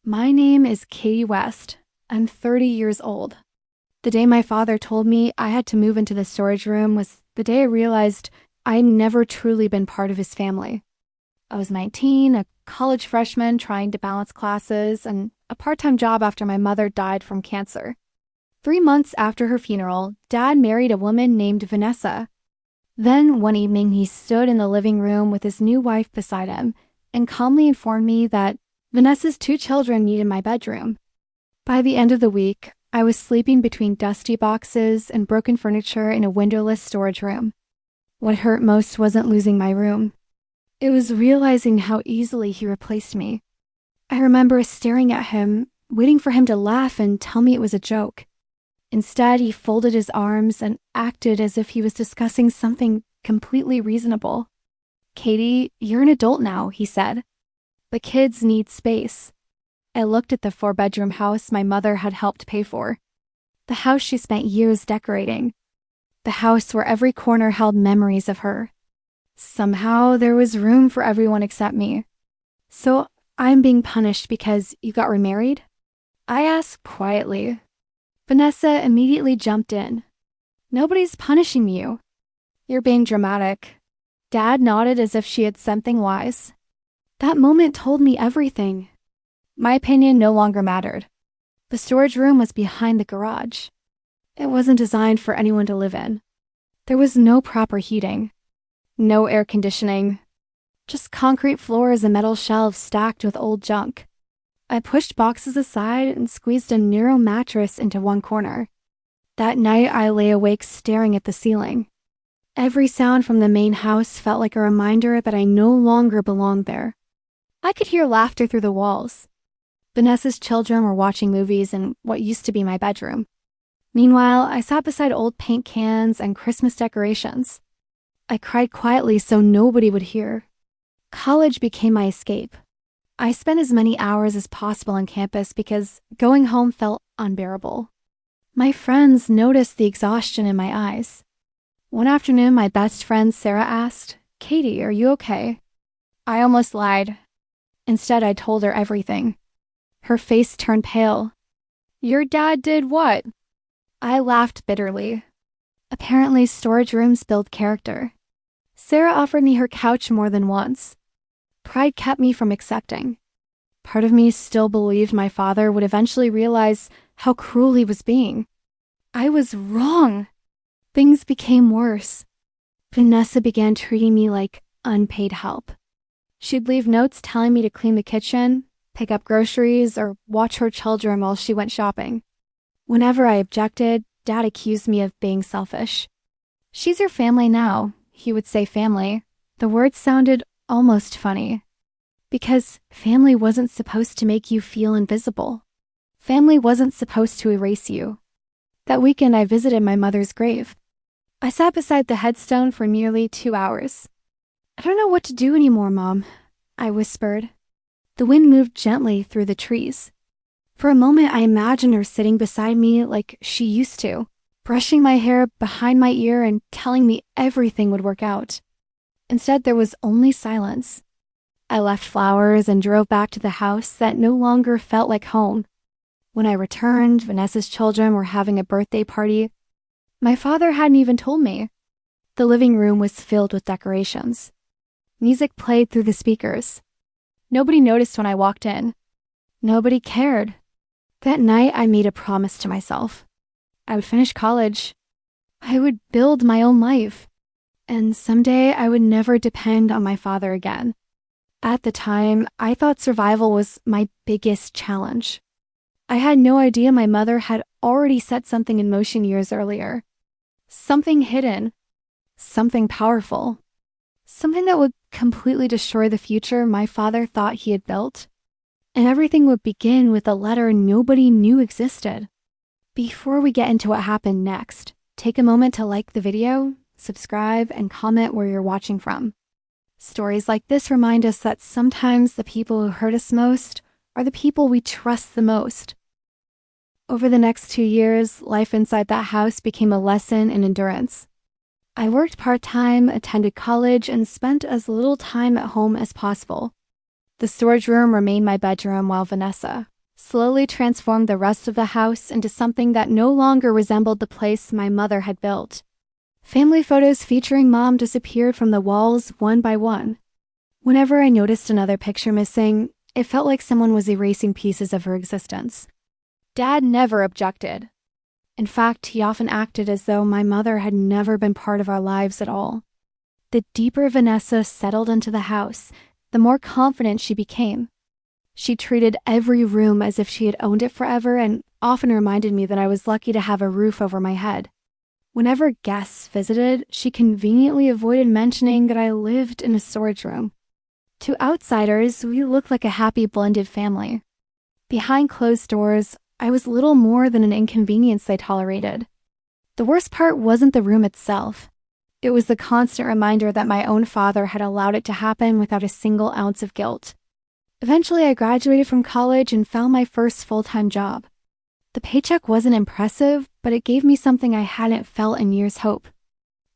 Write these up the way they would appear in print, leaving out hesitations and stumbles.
My name is Katie West. I'm 30 years old. The day my father told me I had to move into the storage room was the day I realized I'd never truly been part of his family. I was 19, a college freshman trying to balance classes, and a part-time job after my mother died from cancer. 3 months after her funeral, Dad married a woman named Vanessa. Then, one evening, he stood in the living room with his new wife beside him and calmly informed me that Vanessa's 2 children needed my bedroom. By the end of the week, I was sleeping between dusty boxes and broken furniture in a windowless storage room. What hurt most wasn't losing my room. It was realizing how easily he replaced me. I remember staring at him, waiting for him to laugh and tell me it was a joke. Instead, he folded his arms and acted as if he was discussing something completely reasonable. "Katie, you're an adult now," he said. "But kids need space." I looked at the 4-bedroom house my mother had helped pay for. The house she spent years decorating. The house where every corner held memories of her. Somehow, there was room for everyone except me. "So, I'm being punished because you got remarried?" I asked quietly. Vanessa immediately jumped in. "Nobody's punishing you. You're being dramatic." Dad nodded as if she had something wise. That moment told me everything. My opinion no longer mattered. The storage room was behind the garage. It wasn't designed for anyone to live in. There was no proper heating, no air conditioning, just concrete floors and metal shelves stacked with old junk. I pushed boxes aside and squeezed a narrow mattress into one corner. That night, I lay awake staring at the ceiling. Every sound from the main house felt like a reminder that I no longer belonged there. I could hear laughter through the walls. Vanessa's children were watching movies in what used to be my bedroom. Meanwhile, I sat beside old paint cans and Christmas decorations. I cried quietly so nobody would hear. College became my escape. I spent as many hours as possible on campus because going home felt unbearable. My friends noticed the exhaustion in my eyes. One afternoon, my best friend Sarah asked, "Katie, are you okay?" I almost lied. Instead, I told her everything. Her face turned pale. "Your dad did what?" I laughed bitterly. Apparently, storage rooms build character. Sarah offered me her couch more than once. Pride kept me from accepting. Part of me still believed my father would eventually realize how cruel he was being. I was wrong. Things became worse. Vanessa began treating me like unpaid help. She'd leave notes telling me to clean the kitchen, pick up groceries, or watch her children while she went shopping. Whenever I objected, Dad accused me of being selfish. "She's your family now," he would say family. The word sounded almost funny. Because family wasn't supposed to make you feel invisible. Family wasn't supposed to erase you. That weekend, I visited my mother's grave. I sat beside the headstone for nearly 2 hours. "I don't know what to do anymore, Mom," I whispered. The wind moved gently through the trees. For a moment, I imagined her sitting beside me like she used to, brushing my hair behind my ear and telling me everything would work out. Instead, there was only silence. I left flowers and drove back to the house that no longer felt like home. When I returned, Vanessa's children were having a birthday party. My father hadn't even told me. The living room was filled with decorations. Music played through the speakers. Nobody noticed when I walked in. Nobody cared. That night, I made a promise to myself. I would finish college. I would build my own life. And someday, I would never depend on my father again. At the time, I thought survival was my biggest challenge. I had no idea my mother had already set something in motion years earlier. Something hidden. Something powerful. Something that would completely destroy the future my father thought he had built. And everything would begin with a letter nobody knew existed. Before we get into what happened next, take a moment to like the video, subscribe, and comment where you're watching from. Stories like this remind us that sometimes the people who hurt us most are the people we trust the most. Over the next 2 years, life inside that house became a lesson in endurance. I worked part-time, attended college, and spent as little time at home as possible. The storage room remained my bedroom while Vanessa, slowly transformed the rest of the house into something that no longer resembled the place my mother had built. Family photos featuring Mom disappeared from the walls one by one. Whenever I noticed another picture missing, it felt like someone was erasing pieces of her existence. Dad never objected. In fact, he often acted as though my mother had never been part of our lives at all. The deeper Vanessa settled into the house, the more confident she became. She treated every room as if she had owned it forever and often reminded me that I was lucky to have a roof over my head. Whenever guests visited, she conveniently avoided mentioning that I lived in a storage room. To outsiders, we looked like a happy blended family. Behind closed doors, I was little more than an inconvenience they tolerated. The worst part wasn't the room itself. It was the constant reminder that my own father had allowed it to happen without a single ounce of guilt. Eventually, I graduated from college and found my first full-time job. The paycheck wasn't impressive, but it gave me something I hadn't felt in years' hope.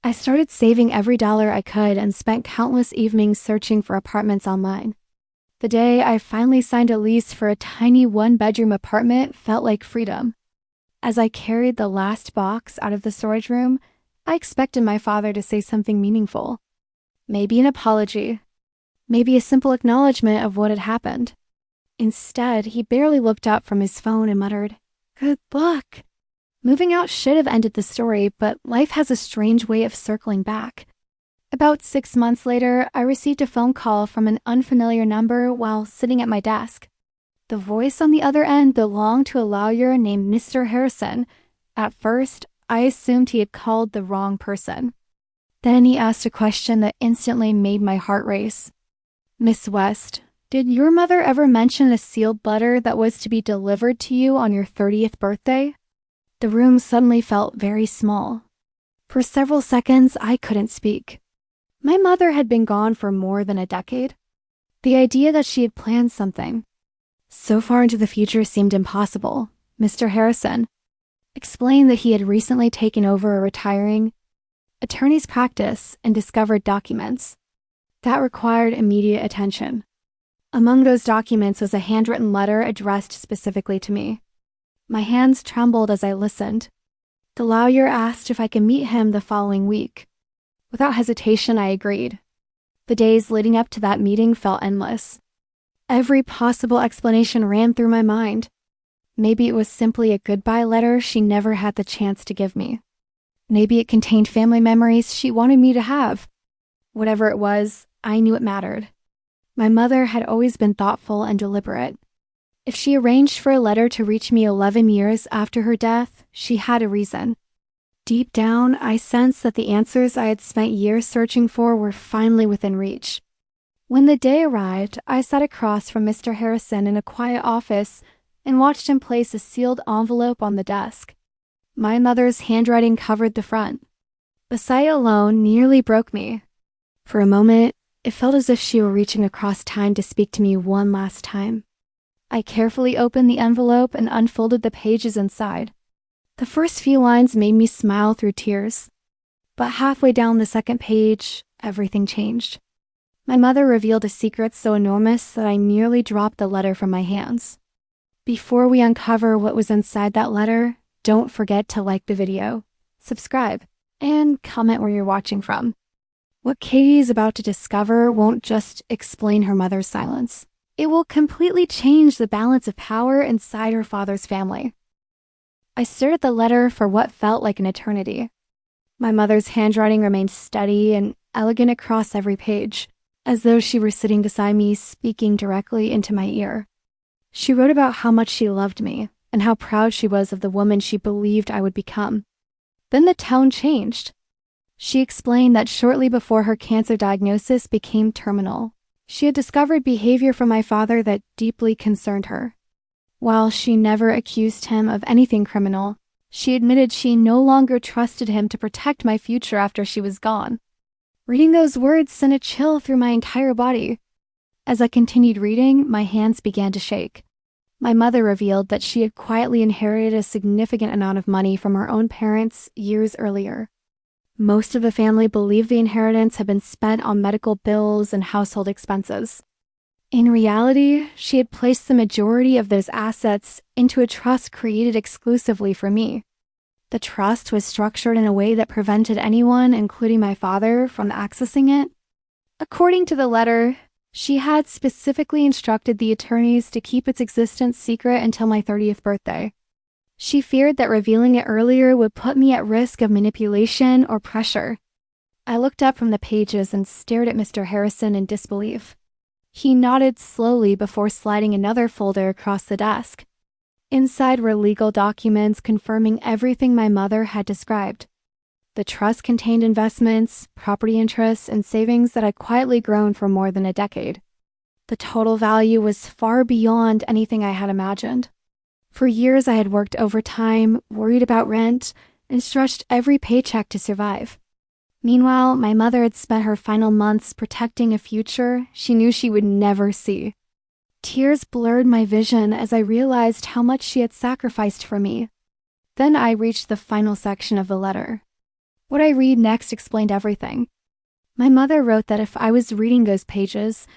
I started saving every dollar I could and spent countless evenings searching for apartments online. The day I finally signed a lease for a tiny one-bedroom apartment felt like freedom. As I carried the last box out of the storage room, I expected my father to say something meaningful. Maybe an apology. Maybe a simple acknowledgement of what had happened. Instead, he barely looked up from his phone and muttered, "Good luck." Moving out should have ended the story, but life has a strange way of circling back. About 6 months later, I received a phone call from an unfamiliar number while sitting at my desk. The voice on the other end belonged to a lawyer named Mr. Harrison. At first, I assumed he had called the wrong person. Then he asked a question that instantly made my heart race. "Miss West, did your mother ever mention a sealed letter that was to be delivered to you on your 30th birthday?" The room suddenly felt very small. For several seconds, I couldn't speak. My mother had been gone for more than a decade. The idea that she had planned something so far into the future seemed impossible. Mr. Harrison explained that he had recently taken over a retiring attorney's practice and discovered documents that required immediate attention. Among those documents was a handwritten letter addressed specifically to me. My hands trembled as I listened. The lawyer asked if I could meet him the following week. Without hesitation, I agreed. The days leading up to that meeting felt endless. Every possible explanation ran through my mind. Maybe it was simply a goodbye letter she never had the chance to give me. Maybe it contained family memories she wanted me to have. Whatever it was, I knew it mattered. My mother had always been thoughtful and deliberate. If she arranged for a letter to reach me 11 years after her death, she had a reason. Deep down, I sensed that the answers I had spent years searching for were finally within reach. When the day arrived, I sat across from Mr. Harrison in a quiet office and watched him place a sealed envelope on the desk. My mother's handwriting covered the front. The sight alone nearly broke me. For a moment, it felt as if she were reaching across time to speak to me one last time. I carefully opened the envelope and unfolded the pages inside. The first few lines made me smile through tears. But halfway down the second page, everything changed. My mother revealed a secret so enormous that I nearly dropped the letter from my hands. Before we uncover what was inside that letter, don't forget to like the video, subscribe, and comment where you're watching from. What Katie is about to discover won't just explain her mother's silence. It will completely change the balance of power inside her father's family. I stared at the letter for what felt like an eternity. My mother's handwriting remained steady and elegant across every page, as though she were sitting beside me, speaking directly into my ear. She wrote about how much she loved me and how proud she was of the woman she believed I would become. Then the tone changed. She explained that shortly before her cancer diagnosis became terminal, she had discovered behavior from my father that deeply concerned her. While she never accused him of anything criminal, she admitted she no longer trusted him to protect my future after she was gone. Reading those words sent a chill through my entire body. As I continued reading, my hands began to shake. My mother revealed that she had quietly inherited a significant amount of money from her own parents years earlier. Most of the family believed the inheritance had been spent on medical bills and household expenses. In reality, she had placed the majority of those assets into a trust created exclusively for me. The trust was structured in a way that prevented anyone, including my father, from accessing it. According to the letter, she had specifically instructed the attorneys to keep its existence secret until my 30th birthday. She feared that revealing it earlier would put me at risk of manipulation or pressure. I looked up from the pages and stared at Mr. Harrison in disbelief. He nodded slowly before sliding another folder across the desk. Inside were legal documents confirming everything my mother had described. The trust contained investments, property interests, and savings that had quietly grown for more than a decade. The total value was far beyond anything I had imagined. For years, I had worked overtime, worried about rent, and stretched every paycheck to survive. Meanwhile, my mother had spent her final months protecting a future she knew she would never see. Tears blurred my vision as I realized how much she had sacrificed for me. Then I reached the final section of the letter. What I read next explained everything. My mother wrote that if I was reading those pages,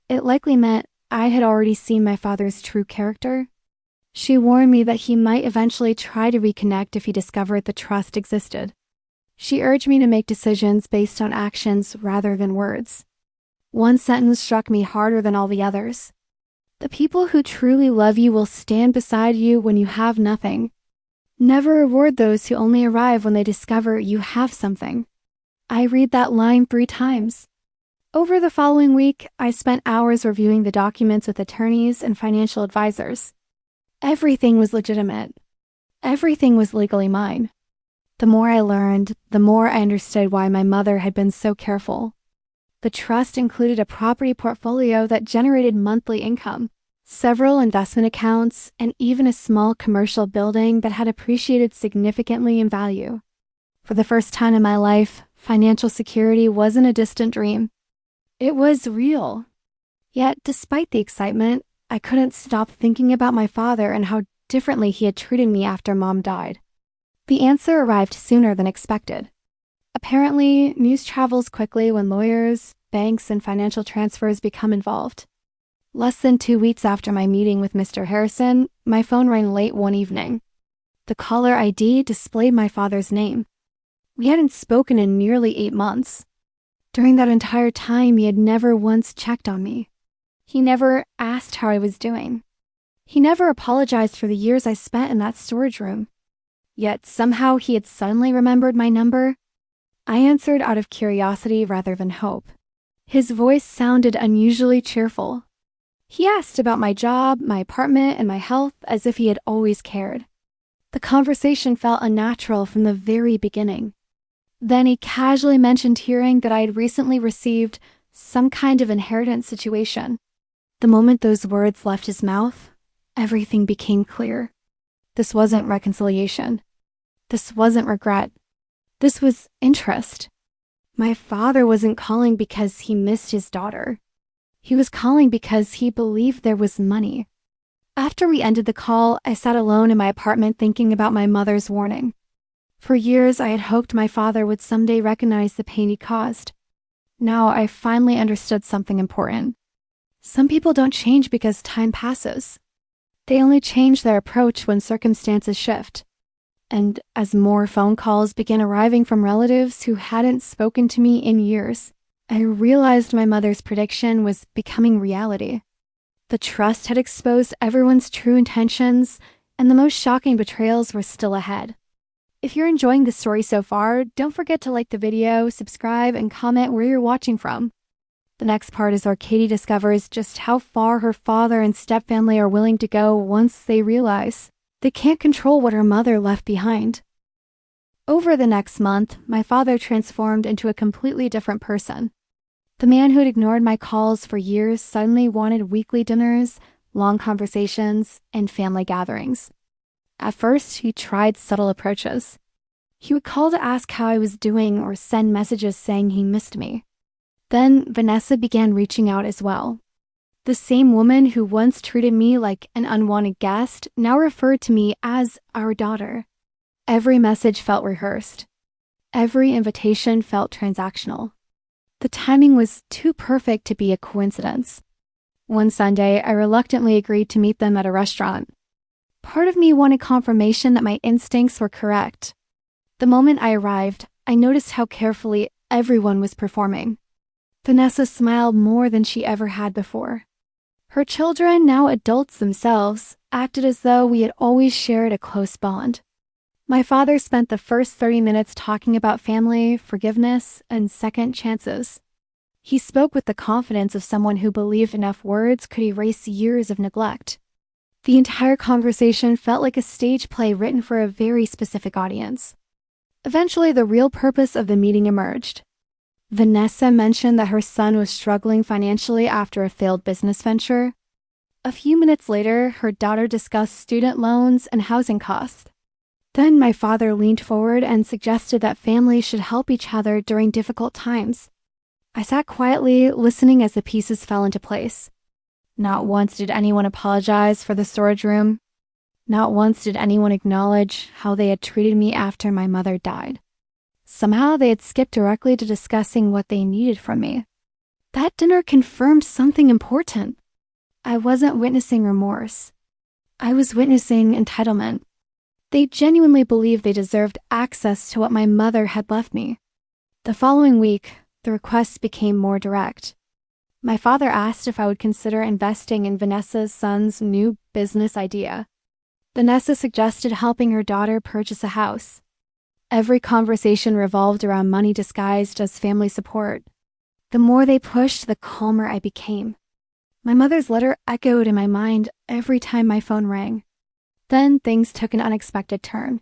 it likely meant I had already seen my father's true character. She warned me that he might eventually try to reconnect if he discovered the trust existed. She urged me to make decisions based on actions rather than words. One sentence struck me harder than all the others. The people who truly love you will stand beside you when you have nothing. Never reward those who only arrive when they discover you have something. I read that line 3 times. Over the following week, I spent hours reviewing the documents with attorneys and financial advisors. Everything was legitimate. Everything was legally mine. The more I learned, the more I understood why my mother had been so careful. The trust included a property portfolio that generated monthly income, several investment accounts, and even a small commercial building that had appreciated significantly in value. For the first time in my life, financial security wasn't a distant dream. It was real. Yet, despite the excitement, I couldn't stop thinking about my father and how differently he had treated me after Mom died. The answer arrived sooner than expected. Apparently, news travels quickly when lawyers, banks, and financial transfers become involved. Less than 2 weeks after my meeting with Mr. Harrison, my phone rang late one evening. The caller ID displayed my father's name. We hadn't spoken in nearly 8 months. During that entire time, he had never once checked on me. He never asked how I was doing. He never apologized for the years I spent in that storage room. Yet somehow he had suddenly remembered my number. I answered out of curiosity rather than hope. His voice sounded unusually cheerful. He asked about my job, my apartment, and my health as if he had always cared. The conversation felt unnatural from the very beginning. Then he casually mentioned hearing that I had recently received some kind of inheritance situation. The moment those words left his mouth, everything became clear. This wasn't reconciliation. This wasn't regret. This was interest. My father wasn't calling because he missed his daughter. He was calling because he believed there was money. After we ended the call, I sat alone in my apartment thinking about my mother's warning. For years, I had hoped my father would someday recognize the pain he caused. Now I finally understood something important. Some people don't change because time passes. They only change their approach when circumstances shift. And as more phone calls began arriving from relatives who hadn't spoken to me in years, I realized my mother's prediction was becoming reality. The trust had exposed everyone's true intentions, and the most shocking betrayals were still ahead. If you're enjoying the story so far, don't forget to like the video, subscribe, and comment where you're watching from. The next part is where Katie discovers just how far her father and stepfamily are willing to go once they realize they can't control what her mother left behind. Over the next month, my father transformed into a completely different person. The man who had ignored my calls for years suddenly wanted weekly dinners, long conversations, and family gatherings. At first, he tried subtle approaches. He would call to ask how I was doing or send messages saying he missed me. Then Vanessa began reaching out as well. The same woman who once treated me like an unwanted guest now referred to me as our daughter. Every message felt rehearsed. Every invitation felt transactional. The timing was too perfect to be a coincidence. One Sunday, I reluctantly agreed to meet them at a restaurant. Part of me wanted confirmation that my instincts were correct. The moment I arrived, I noticed how carefully everyone was performing. Vanessa smiled more than she ever had before. Her children, now adults themselves, acted as though we had always shared a close bond. My father spent the first 30 minutes talking about family, forgiveness, and second chances. He spoke with the confidence of someone who believed enough words could erase years of neglect. The entire conversation felt like a stage play written for a very specific audience. Eventually, the real purpose of the meeting emerged. Vanessa mentioned that her son was struggling financially after a failed business venture. A few minutes later, her daughter discussed student loans and housing costs. Then my father leaned forward and suggested that families should help each other during difficult times. I sat quietly, listening as the pieces fell into place. Not once did anyone apologize for the storage room. Not once did anyone acknowledge how they had treated me after my mother died. Somehow they had skipped directly to discussing what they needed from me. That dinner confirmed something important. I wasn't witnessing remorse. I was witnessing entitlement. They genuinely believed they deserved access to what my mother had left me. The following week, the requests became more direct. My father asked if I would consider investing in Vanessa's son's new business idea. Vanessa suggested helping her daughter purchase a house. Every conversation revolved around money disguised as family support. The more they pushed, the calmer I became. My mother's letter echoed in my mind every time my phone rang. Then things took an unexpected turn.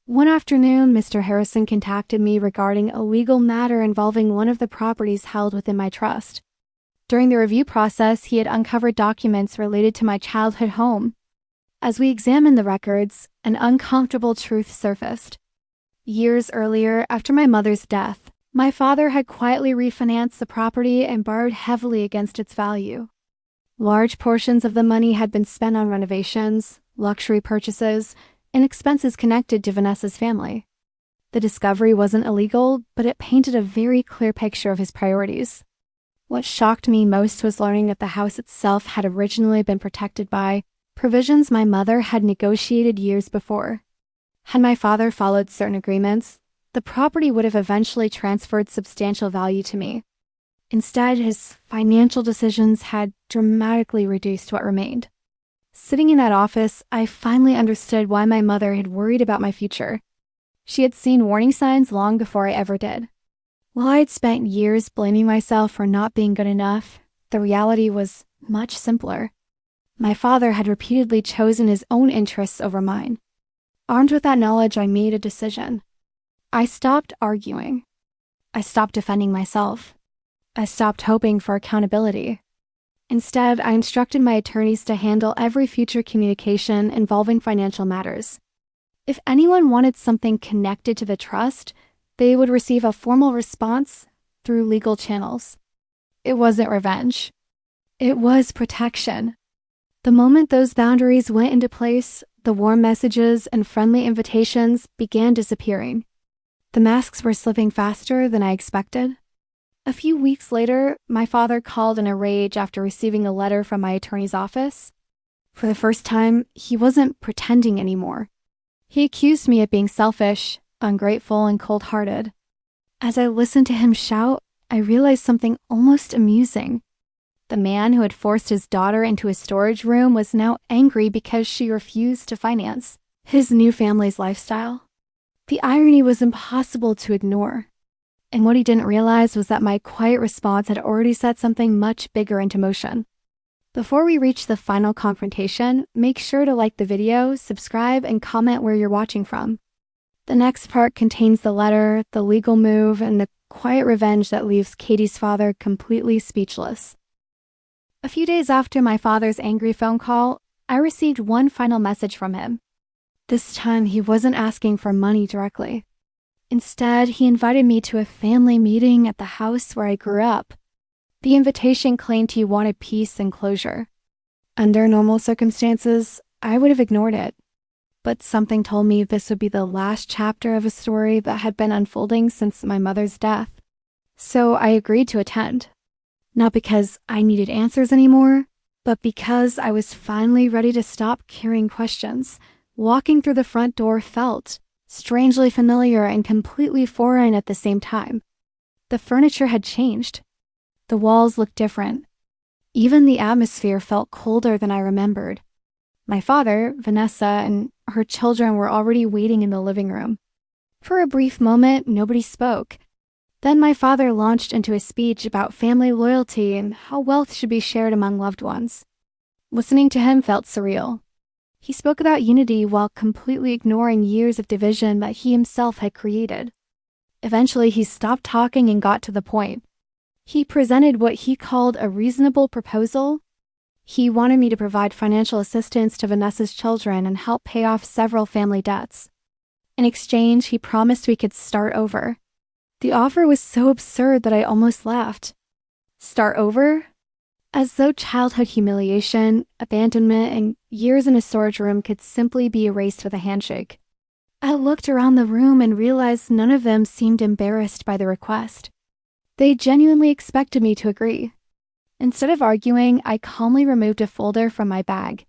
One afternoon, Mr. Harrison contacted me regarding a legal matter involving one of the properties held within my trust. During the review process, he had uncovered documents related to my childhood home. As we examined the records, an uncomfortable truth surfaced. Years earlier, after my mother's death, my father had quietly refinanced the property and borrowed heavily against its value. Large portions of the money had been spent on renovations, luxury purchases, and expenses connected to Vanessa's family. The discovery wasn't illegal, but it painted a very clear picture of his priorities. What shocked me most was learning that the house itself had originally been protected by provisions my mother had negotiated years before. Had my father followed certain agreements, the property would have eventually transferred substantial value to me. Instead, his financial decisions had dramatically reduced what remained. Sitting in that office, I finally understood why my mother had worried about my future. She had seen warning signs long before I ever did. While I had spent years blaming myself for not being good enough, the reality was much simpler. My father had repeatedly chosen his own interests over mine. Armed with that knowledge, I made a decision. I stopped arguing. I stopped defending myself. I stopped hoping for accountability. Instead, I instructed my attorneys to handle every future communication involving financial matters. If anyone wanted something connected to the trust, they would receive a formal response through legal channels. It wasn't revenge. It was protection. The moment those boundaries went into place, the warm messages and friendly invitations began disappearing. The masks were slipping faster than I expected. A few weeks later, my father called in a rage after receiving a letter from my attorney's office. For the first time, he wasn't pretending anymore. He accused me of being selfish, ungrateful, and cold-hearted. As I listened to him shout, I realized something almost amusing. The man who had forced his daughter into his storage room was now angry because she refused to finance his new family's lifestyle. The irony was impossible to ignore. And what he didn't realize was that my quiet response had already set something much bigger into motion. Before we reach the final confrontation, make sure to like the video, subscribe, and comment where you're watching from. The next part contains the letter, the legal move, and the quiet revenge that leaves Katie's father completely speechless. A few days after my father's angry phone call, I received one final message from him. This time, he wasn't asking for money directly. Instead, he invited me to a family meeting at the house where I grew up. The invitation claimed he wanted peace and closure. Under normal circumstances, I would have ignored it. But something told me this would be the last chapter of a story that had been unfolding since my mother's death. So I agreed to attend. Not because I needed answers anymore, But because I was finally ready to stop carrying questions, walking through the front door felt strangely familiar and completely foreign at the same time. The furniture had changed. The walls looked different. Even the atmosphere felt colder than I remembered. My father, Vanessa, and her children were already waiting in the living room. For a brief moment, nobody spoke. Then my father launched into a speech about family loyalty and how wealth should be shared among loved ones. Listening to him felt surreal. He spoke about unity while completely ignoring years of division that he himself had created. Eventually, he stopped talking and got to the point. He presented what he called a reasonable proposal. He wanted me to provide financial assistance to Vanessa's children and help pay off several family debts. In exchange, he promised we could start over. The offer was so absurd that I almost laughed. Start over? As though childhood humiliation, abandonment, and years in a storage room could simply be erased with a handshake. I looked around the room and realized none of them seemed embarrassed by the request. They genuinely expected me to agree. Instead of arguing, I calmly removed a folder from my bag.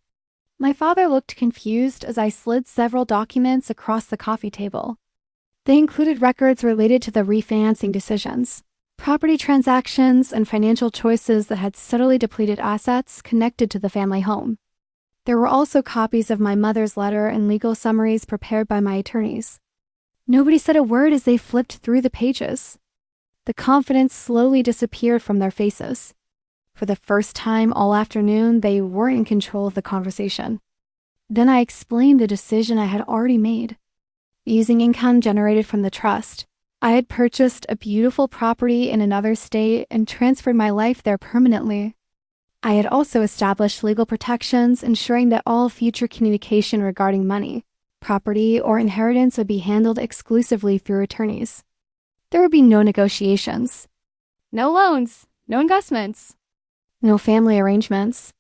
My father looked confused as I slid several documents across the coffee table. They included records related to the refinancing decisions, property transactions, and financial choices that had steadily depleted assets connected to the family home. There were also copies of my mother's letter and legal summaries prepared by my attorneys. Nobody said a word as they flipped through the pages. The confidence slowly disappeared from their faces. For the first time all afternoon, they weren't in control of the conversation. Then I explained the decision I had already made. Using income generated from the trust, I had purchased a beautiful property in another state and transferred my life there permanently. I had also established legal protections, ensuring that all future communication regarding money, property, or inheritance would be handled exclusively through attorneys. There would be no negotiations, no loans, no investments, no family arrangements.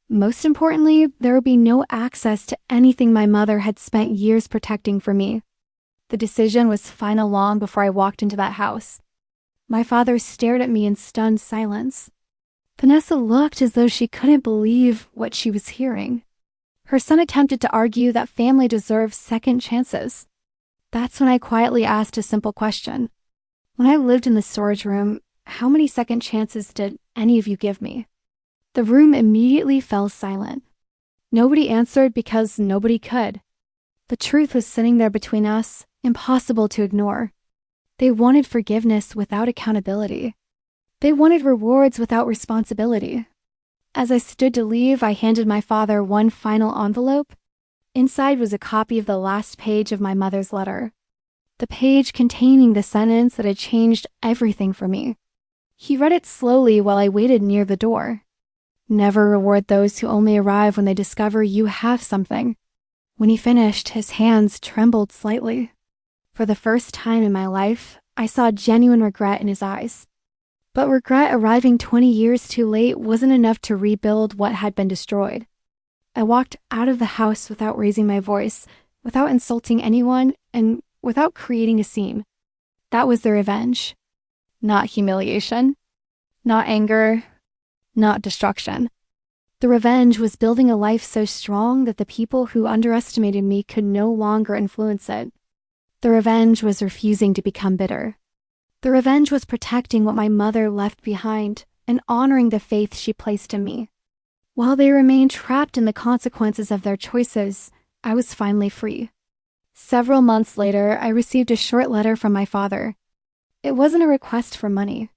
Most importantly, there would be no access to anything my mother had spent years protecting for me. The decision was final long before I walked into that house. My father stared at me in stunned silence. Vanessa looked as though she couldn't believe what she was hearing. Her son attempted to argue that family deserves second chances. That's when I quietly asked a simple question. When I lived in the storage room, how many second chances did any of you give me? The room immediately fell silent. Nobody answered because nobody could. The truth was sitting there between us, impossible to ignore. They wanted forgiveness without accountability. They wanted rewards without responsibility. As I stood to leave, I handed my father one final envelope. Inside was a copy of the last page of my mother's letter, the page containing the sentence that had changed everything for me. He read it slowly while I waited near the door. Never reward those who only arrive when they discover you have something. When he finished, his hands trembled slightly. For the first time in my life, I saw genuine regret in his eyes. But regret arriving 20 years too late wasn't enough to rebuild what had been destroyed. I walked out of the house without raising my voice, without insulting anyone, and without creating a scene. That was the revenge. Not humiliation. Not anger. Not destruction. The revenge was building a life so strong that the people who underestimated me could no longer influence it. The revenge was refusing to become bitter. The revenge was protecting what my mother left behind and honoring the faith she placed in me. While they remained trapped in the consequences of their choices, I was finally free. Several months later, I received a short letter from my father. It wasn't a request for money.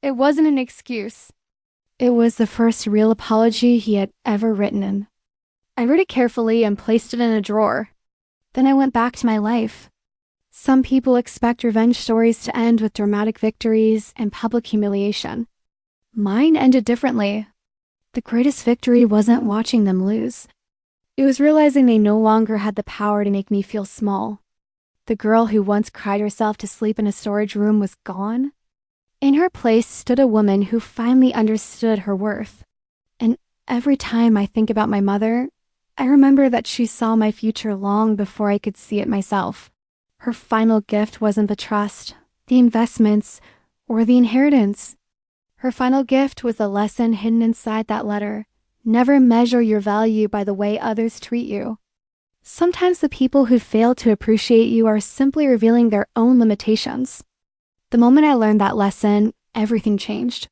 It wasn't an excuse. It was the first real apology he had ever written. I read it carefully and placed it in a drawer. Then I went back to my life. Some people expect revenge stories to end with dramatic victories and public humiliation. Mine ended differently. The greatest victory wasn't watching them lose. It was realizing they no longer had the power to make me feel small. The girl who once cried herself to sleep in a storage room was gone. In her place stood a woman who finally understood her worth. And every time I think about my mother, I remember that she saw my future long before I could see it myself. Her final gift wasn't the trust, the investments, or the inheritance. Her final gift was the lesson hidden inside that letter. Never measure your value by the way others treat you. Sometimes the people who fail to appreciate you are simply revealing their own limitations. The moment I learned that lesson, everything changed.